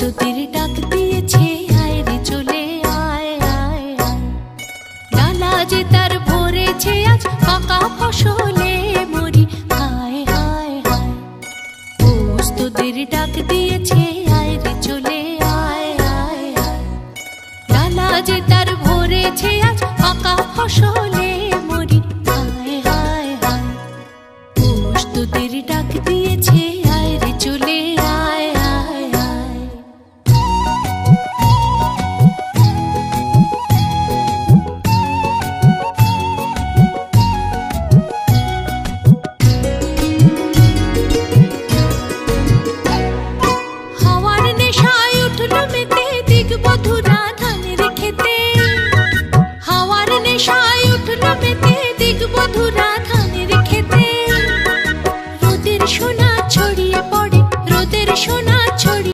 প্রস্তুতির ডাক দিয়েছে, আয় রে চলে আয় আয় আয়। ডালা যে তার ভরেছে আজ পাকা ফসলে মরি, হায় হায় হায়। প্রস্তুতির ডাক দিয়েছে, আয় রে চলে আয় আয় আয়। ডালা যে তার ভরেছে আজ পাকা ফসলে মরি, হায় হায় হায়। প্রস্তুতির ডাক দিয়েছে, আয় রে চলে আয় আয় আয়। হাওয়ার নেশায় উঠল মেতে দিগবধূ